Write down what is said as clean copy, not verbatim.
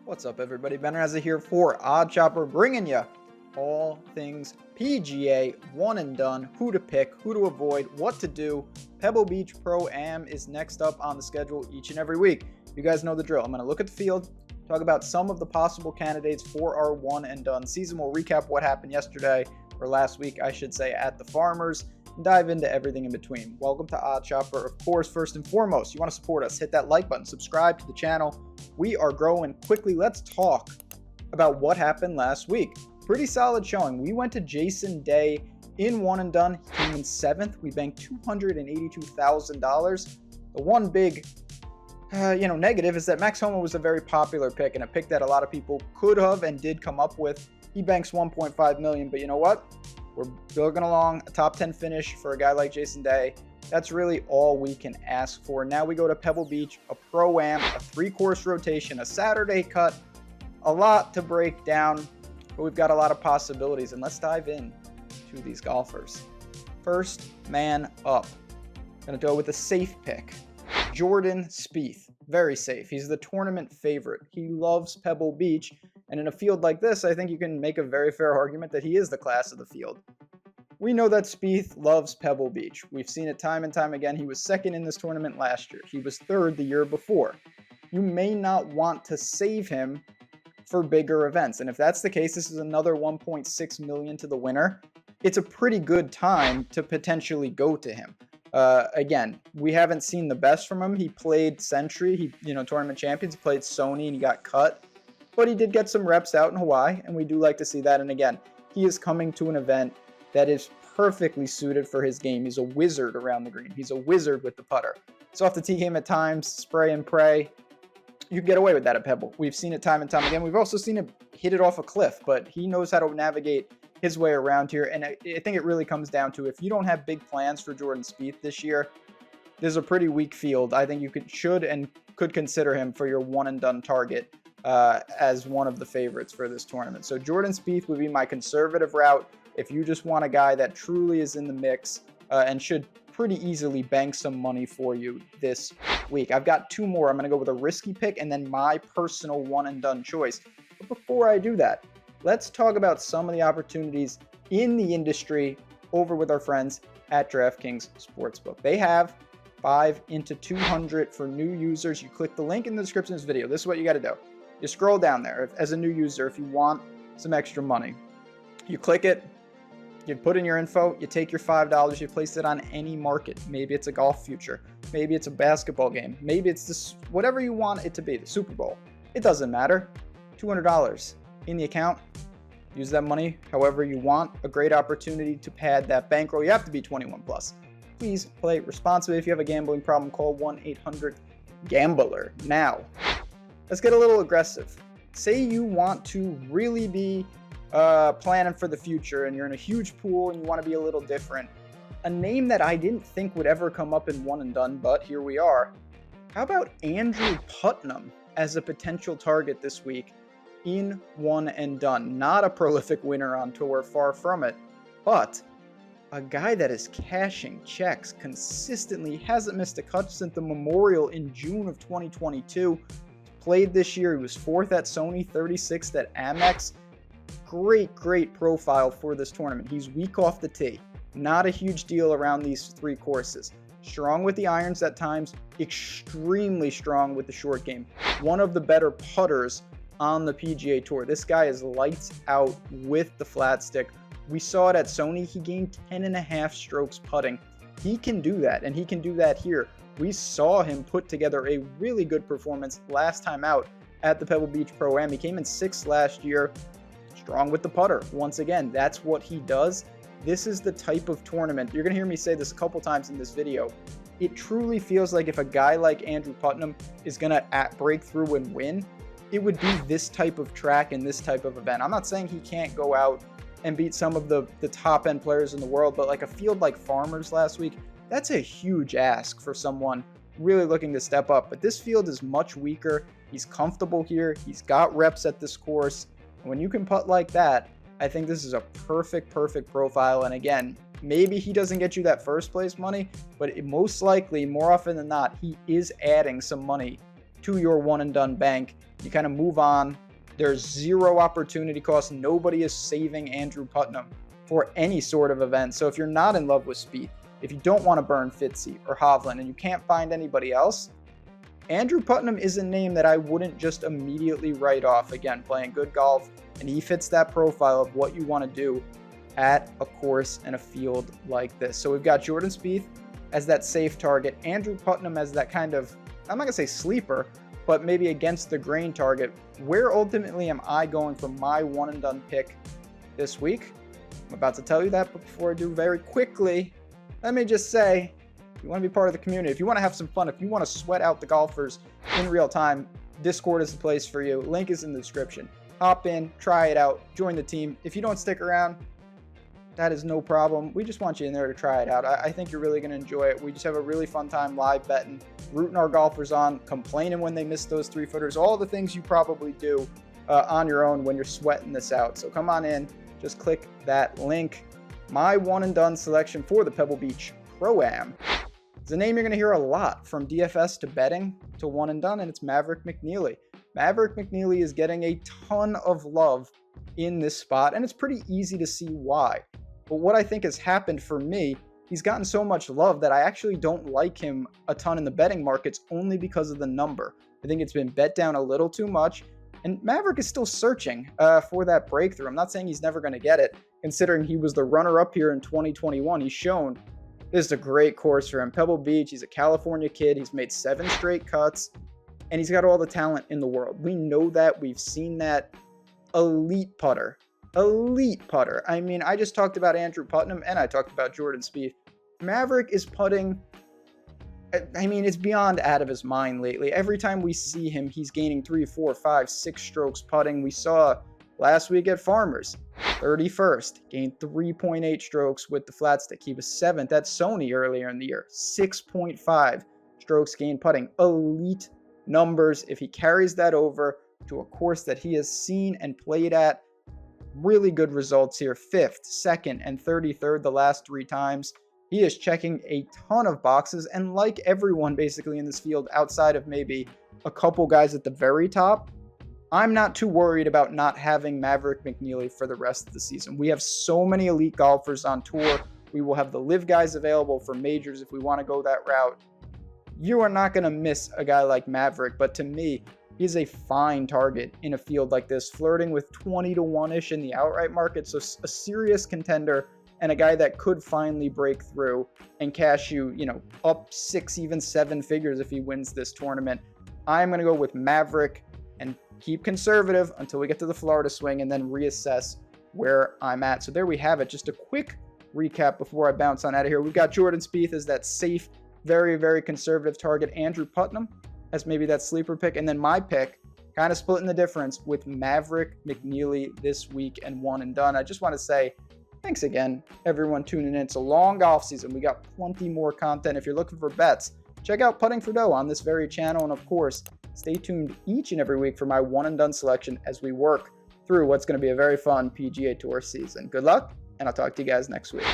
What's up, everybody? Ben Rasa here for Odd Chopper, bringing you all things PGA, one and done, who to pick, who to avoid, what to do. Pebble Beach Pro-Am is next up on the schedule each and every week. You guys know the drill. I'm going to look at the field, talk about some of the possible candidates for our one and done season. We'll recap what happened yesterday, or last week, I should say, at the Farmers, and dive into everything in between. Welcome to Odd Chopper. Of course, first and foremost, you want to support us, hit that like button, subscribe to the channel. We are growing quickly. Let's talk about what happened last week. Pretty solid showing. We went to Jason Day in one and done. He came in 7th. We banked $282,000. The one big negative is that Max Homa was a very popular pick and a pick that a lot of people could have and did come up with. He banks $1.5 million, but you know what? We're building along a top 10 finish for a guy like Jason Day. That's really all we can ask for. Now we go to Pebble Beach, a Pro-Am, a 3-course rotation, a Saturday cut, a lot to break down, but we've got a lot of possibilities, and let's dive in to these golfers. First man up. Gonna go with a safe pick. Jordan Spieth, very safe. He's the tournament favorite. He loves Pebble Beach, and in a field like this, I think you can make a very fair argument that he is the class of the field. We know that Spieth loves Pebble Beach. We've seen it time and time again. He was second in this tournament last year. He was third the year before. You may not want to save him for bigger events. And if that's the case, this is another $1.6 million to the winner. It's a pretty good time to potentially go to him. Again, we haven't seen the best from him. He played Century, tournament champions. He played Sony and he got cut. But he did get some reps out in Hawaii, and we do like to see that. And again, he is coming to an event that is perfectly suited for his game. He's a wizard around the green. He's a wizard with the putter. It's off the tee game at times, spray and pray. You can get away with that at Pebble. We've seen it time and time again. We've also seen him hit it off a cliff, but he knows how to navigate his way around here. And I think it really comes down to, if you don't have big plans for Jordan Spieth this year, there's a pretty weak field. I think you should and could consider him for your one and done target as one of the favorites for this tournament. So Jordan Spieth would be my conservative route if you just want a guy that truly is in the mix and should pretty easily bank some money for you this week. I've got 2 more. I'm going to go with a risky pick and then my personal one and done choice. But before I do that, let's talk about some of the opportunities in the industry over with our friends at DraftKings Sportsbook. They have 5 into 200 for new users. You click the link in the description of this video. This is what you got to do. You scroll down there as a new user if you want some extra money. You click it. You put in your info, you take your $5, you place it on any market. Maybe it's a golf future. Maybe it's a basketball game. Maybe it's this, whatever you want it to be, the Super Bowl. It doesn't matter. $200 in the account. Use that money however you want. A great opportunity to pad that bankroll. You have to be 21 plus. Please play responsibly. If you have a gambling problem, call 1-800-GAMBLER. Now, let's get a little aggressive. Say you want to really be planning for the future and you're in a huge pool and you want to be a little different. A name that I didn't think would ever come up in one and done, but here we are. How about Andrew Putnam as a potential target this week in one and done? Not a prolific winner on tour, far from it, but a guy that is cashing checks consistently, hasn't missed a cut since the Memorial in June of 2022. Played this year. He was 4th at Sony, 36th at Amex. Great profile for this tournament. He's weak off the tee. Not a huge deal around these 3 courses. Strong with the irons at times, extremely strong with the short game. One of the better putters on the PGA Tour. This guy is lights out with the flat stick. We saw it at Sony. He gained 10.5 strokes putting. He can do that, and he can do that here. We saw him put together a really good performance last time out at the Pebble Beach Pro-Am. He came in 6th last year. Strong with the putter. Once again, that's what he does. This is the type of tournament. You're going to hear me say this a couple times in this video. It truly feels like if a guy like Andrew Putnam is going to break through and win, it would be this type of track and this type of event. I'm not saying he can't go out and beat some of the top end players in the world, but like a field like Farmers last week, that's a huge ask for someone really looking to step up. But this field is much weaker. He's comfortable here. He's got reps at this course. When you can putt like that, I think this is a perfect profile. And again, maybe he doesn't get you that first place money, but most likely, more often than not, he is adding some money to your one and done bank. You kind of move on. There's zero opportunity cost. Nobody is saving Andrew Putnam for any sort of event. So if you're not in love with Spieth, if you don't want to burn Fitzy or Hovland and you can't find anybody else, Andrew Putnam is a name that I wouldn't just immediately write off. Again, playing good golf, and he fits that profile of what you want to do at a course and a field like this. So we've got Jordan Spieth as that safe target, Andrew Putnam as that kind of, I'm not going to say sleeper, but maybe against the grain target. Where ultimately am I going for my one and done pick this week? I'm about to tell you that, but before I do, very quickly, let me just say, if you want to be part of the community, if you want to have some fun, if you want to sweat out the golfers in real time, Discord is the place for you. Link is in the description. Hop in, try it out, join the team. If you don't stick around, that is no problem. We just want you in there to try it out. I think you're really going to enjoy it. We just have a really fun time live betting, rooting our golfers on, complaining when they miss those 3-footers, all the things you probably do on your own when you're sweating this out. So come on in, just click that link. My one and done selection for the Pebble Beach Pro-Am. It's a name you're going to hear a lot from DFS to betting to one and done, and it's Maverick McNealy. Maverick McNealy is getting a ton of love in this spot, and it's pretty easy to see why. But what I think has happened for me, he's gotten so much love that I actually don't like him a ton in the betting markets only because of the number. I think it's been bet down a little too much, and Maverick is still searching for that breakthrough. I'm not saying he's never going to get it, considering he was the runner-up here in 2021. He's shown this is a great course for him. Pebble Beach, he's a California kid. He's made 7 straight cuts, and he's got all the talent in the world. We know that. We've seen that. Elite putter. Elite putter. I mean, I just talked about Andrew Putnam, and I talked about Jordan Spieth. Maverick is putting, I mean, it's beyond out of his mind lately. Every time we see him, he's gaining 3, 4, 5, 6 strokes putting. We saw last week at Farmers, 31st, gained 3.8 strokes with the flat stick. He was 7th at Sony earlier in the year, 6.5 strokes gained putting. Elite numbers. If he carries that over to a course that he has seen and played at, really good results here. 5th, 2nd, and 33rd the last 3 times. He is checking a ton of boxes, and like everyone basically in this field, outside of maybe a couple guys at the very top, I'm not too worried about not having Maverick McNealy for the rest of the season. We have so many elite golfers on tour. We will have the live guys available for majors if we want to go that route. You are not going to miss a guy like Maverick, but to me, he's a fine target in a field like this, flirting with 20 to 1-ish in the outright market. So a serious contender and a guy that could finally break through and cash you, up 6, even 7 figures if he wins this tournament. I'm going to go with Maverick and keep conservative until we get to the Florida swing and then reassess where I'm at. So there we have it. Just a quick recap before I bounce on out of here. We've got Jordan Spieth as that safe, very, very conservative target. Andrew Putnam as maybe that sleeper pick. And then my pick, kind of splitting the difference with Maverick McNealy this week and one and done. I just want to say thanks again, everyone tuning in. It's a long golf season. We got plenty more content. If you're looking for bets, check out Putting for Dough on this very channel. And of course, stay tuned each and every week for my one and done selection as we work through what's going to be a very fun PGA Tour season. Good luck, and I'll talk to you guys next week.